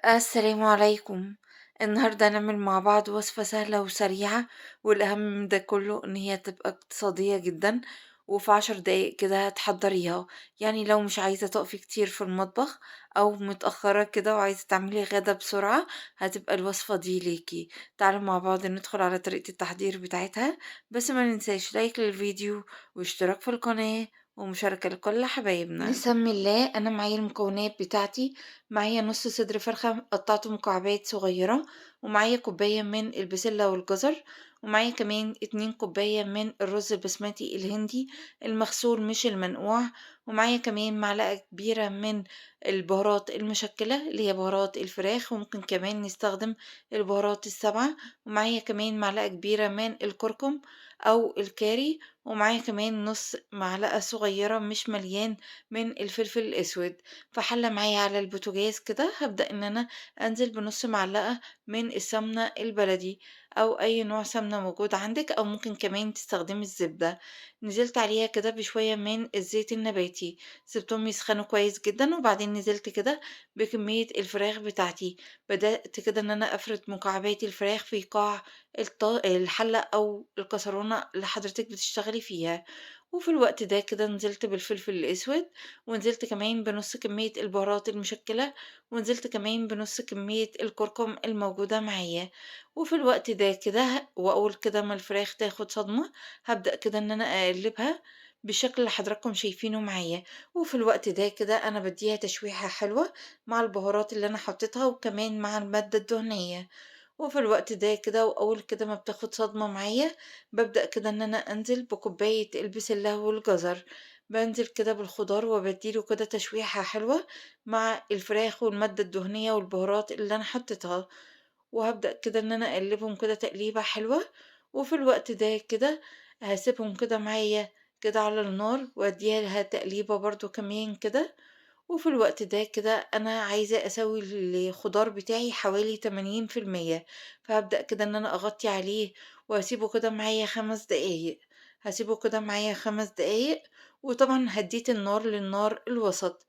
السلام عليكم. النهاردة هنعمل مع بعض وصفة سهلة وسريعة، والأهم من ده كله إن هي تبقى اقتصادية جدا، وفي 10 دقايق كده هتحضريها. يعني لو مش عايزة تقفي كتير في المطبخ أو متأخرة كده وعايزة تعملي غدا بسرعة، هتبقى الوصفة دي ليكي. تعالوا مع بعض ندخل على طريقة التحضير بتاعتها، بس ما ننساش لايك للفيديو واشتراك في القناة ومشاركة لكل حبايبنا. نسمي الله. أنا معايا المكونات بتاعتي. معايا نص صدر فرخة قطعته مكعبات صغيرة، ومعايا كوباية من البسلة والجزر، ومعايا كمان 2 كوباية من الرز البسمتي الهندي المغسول مش المنقوع، ومعايا كمان معلقة كبيرة من البهارات المشكلة اللي هي بهارات الفراخ، وممكن كمان نستخدم البهارات السبعة، ومعايا كمان معلقة كبيرة من الكركم أو الكاري، ومعايا كمان نص معلقة صغيرة مش مليان من الفلفل الأسود. في حلة معايا على البوتاجاز كده هابدأ إن أنا أنزل بنص معلقة من السمنة البلدي أو أي نوع سمنة موجود عندك، أو ممكن كمان تستخدمي الزبدة. نزلت عليها كده بشوية من الزيت النباتي، سبتهم يسخنوا كويس جدا، وبعدين نزلت كده بكمية الفراخ بتاعتي. بدأت كده إن أنا أفرد مكعبات الفراخ في قاع الحلة أو الكسرونة اللي حضرتك بتشتغلي فيها. وفي الوقت ده كده نزلت بالفلفل الأسود، ونزلت كمان بنص كمية البهارات المشكلة، ونزلت كمان بنص كمية الكركم الموجودة معايا. وفي الوقت ده كده وأول كده ما الفراخ تاخد صدمة، هبدأ كده إن أنا أقلبها بالشكل اللي حضراتكم شايفينه معايا. وفي الوقت ده كده أنا بديها تشويحة حلوة مع البهارات اللي أنا حطيتها وكمان مع المادة الدهنية. وفي الوقت ده كده وأول كده ما بتاخد صدمة معايا، ببدأ كده إن أنا أنزل بكوباية البسلة والجزر. بانزل كده بالخضار وبادّي له كده تشويحة حلوة مع الفراخ والمادة الدهنية والبهارات اللي أنا حطيتها، وهابدأ كده إن أنا أقلّبهم كده تقليبة حلوة. وفي الوقت ده كده هاسيبهم كده معايا كده على النار وأدّيها لها تقليبة برضه كمان كده. وفي الوقت ده كده أنا عايزة أسوي الخضار بتاعي حوالي 80%، فهابدأ كده إن أنا أغطي عليه وأسيبه كده معايا 5 دقايق. هاسيبه كده معايا 5 دقايق، وطبعا هديت النار للنار الوسط.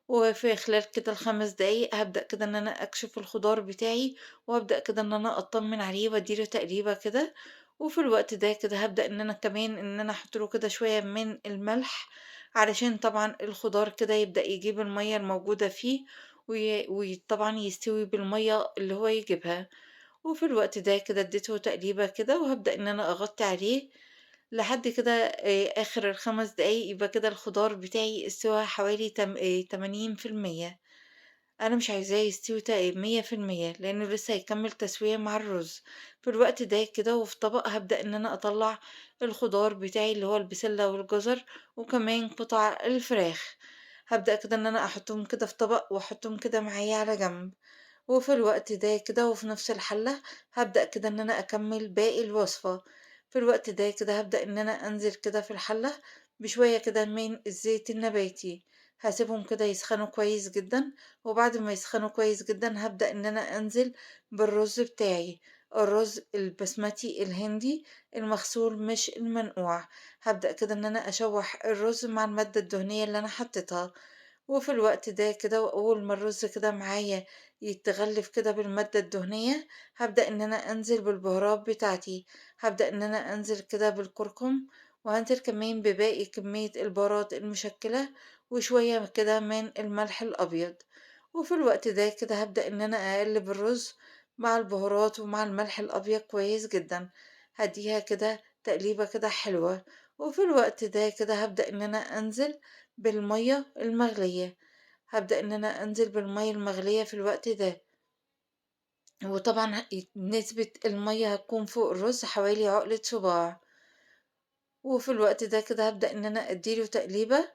وفي خلال كده ال5 دقايق هابدأ كده إن أنا أكشف الخضار بتاعي، وأبدأ كده إن أنا أطمن عليه وأديله تقليبة كده. وفي الوقت ده كده هابدأ إن أنا كمان إن أنا أحط له كده شوية من الملح، علشان طبعًا الخضار كده يبدأ يجيب المَيّة الموجودة فيه، طبعًا يستوي بالمَيّة اللي هو يجيبها. وفي الوقت ده كده اديته تقليبة كده، وهابدأ إن أنا أغطي عليه لحد كده آخر ال5 دقايق، يبقى كده الخضار بتاعي استوى حوالي 80%. أنا مش عايزاه يستوي 100%، لإنه لسه هيكمّل تسوية مع الرز. في الوقت ده كده وفي طبق هابدأ إن أنا أطلّع الخضار بتاعي اللي هو البسلة والجزر، وكمان قطع الفراخ. هابدأ كده إن أنا أحطهم كده في طبق وأحطهم كده معايا على جنب. وفي الوقت ده كده وفي نفس الحلة هابدأ كده إن أنا أكمّل باقي الوصفة. في الوقت ده كده هابدأ إن أنا أنزل كده في الحلة بشوية كده من الزيت النباتي. هاسيبهم كده يسخنوا كويس جدًا، وبعد ما يسخنوا كويس جدًا هابدأ إن أنا أنزل بالرز بتاعي، الرز البسمتي الهندي المغسول مش المنقوع. هابدأ كده إن أنا أشوّح الرز مع المادة الدهنية اللي أنا حطيتها. وفي الوقت ده كده وأول ما الرز كده معايا يتغلف كده بالمادة الدهنية، هابدأ إن أنا أنزل بالبهارات بتاعتي. هابدأ إن أنا أنزل كده بالكركم، وهانزل كمان بباقي كمية البهارات المشكلة، وشوية كده من الملح الأبيض. وفي الوقت ده كده هابدأ إن أنا أقلب الرز مع البهارات ومع الملح الأبيض كويس جدًا، هاديها كده تقليبة كده حلوة. وفي الوقت ده كده هابدأ إن أنا أنزل بالمَيّة المغلية. هابدأ إن أنا أنزل بالمَيّة المغلية في الوقت ده، وطبعًا نسبة المَيّة هتكون فوق الرز حوالي عقلة صباع. وفي الوقت ده كده هابدأ إن أنا أدّي له تقليبة،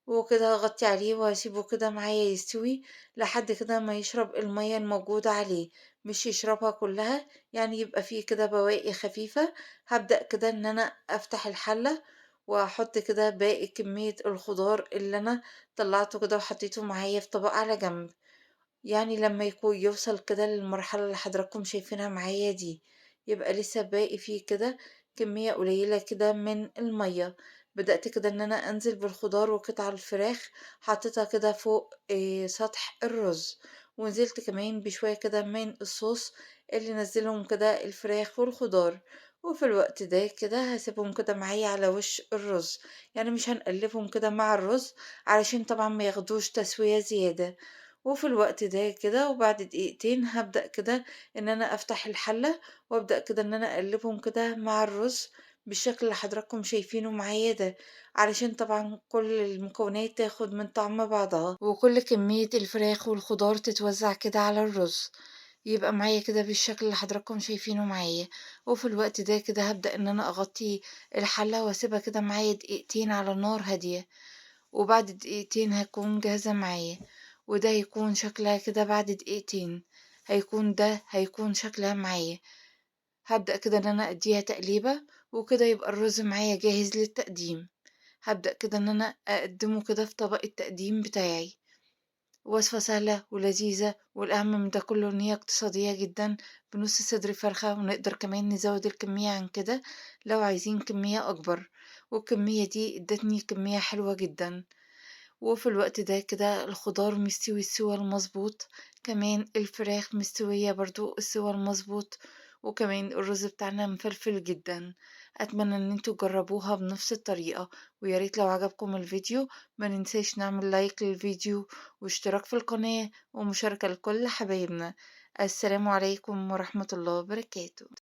وكده هاغطّي عليه وهاسيبه كده معايا يستوي لحد كده ما يشرب المَيّة الموجودة عليه، مش يشربها كلّها، يعني يبقى في كده بواقي خفيفة. هابدأ كده إن أنا أفتح الحلة وأحط كده باقي كمية الخضار اللي أنا طلّعته كده وحطيته معايا في طبق على جنب. يعني لمّا يوصل كده للمرحلة اللي حضراتكم شايفينها معايا دي، يبقى لسه باقي فيه كده كمية قليلة كده من المَيّة. بدأت كده إن أنا أنزل بالخضار وقطع الفراخ، حطيتها كده فوق سطح الرز، ونزلت كمان بشوية كده من الصوص اللي نزلهم كده الفراخ والخضار. وفي الوقت ده كده هسيبهم كده معايا على وش الرز، يعني مش هنقلبهم كده مع الرز علشان طبعا ما ياخدوش تسوية زيادة. وفي الوقت ده كده وبعد دقيقتين هبدأ كده ان انا افتح الحلة وابدأ كده ان انا اقلبهم كده مع الرز بالشكل اللي حضراتكم شايفينه معايا ده، علشان طبعا كل المكونات تاخد من طعم بعضها وكل كمية الفراخ والخضار تتوزع كده على الرز، يبقى معايا كده بالشكل اللي حضراتكم شايفينه معايا. وفي الوقت ده كده هبدأ ان انا اغطي الحلة واسيبها كده معايا دقيقتين على نار هادية، وبعد دقيقتين هتكون جاهزة معايا. وده هيكون شكلها كده بعد دقيقتين، هيكون شكلها معايا. هابدأ كده إن أنا أدّيها تقليبة، وكده يبقى الرز معايا جاهز للتقديم. هابدأ كده إن أنا أقدّمه كده في طبق التقديم بتاعي. وصفة سهلة ولذيذة، والأهم من ده كله إن هي اقتصادية جدًا، بنُص صدر فرخة، ونقدر كمان نزوّد الكمية عن كده لو عايزين كمية أكبر، والكمية دي ادّتني كمية حلوة جدًا. وفي الوقت ده كده الخضار مستوي السوا المظبوط، كمان الفراخ مستوية برضه السوا المظبوط، وكمان الرز بتاعنا مفلفل جدًا. أتمنى إن انتم تجربوها بنفس الطريقة، ويا ريت لو عجبكم الفيديو ما ننساش نعمل لايك للفيديو واشتراك في القناة ومشاركة لكل حبايبنا. السلام عليكم ورحمة الله وبركاته.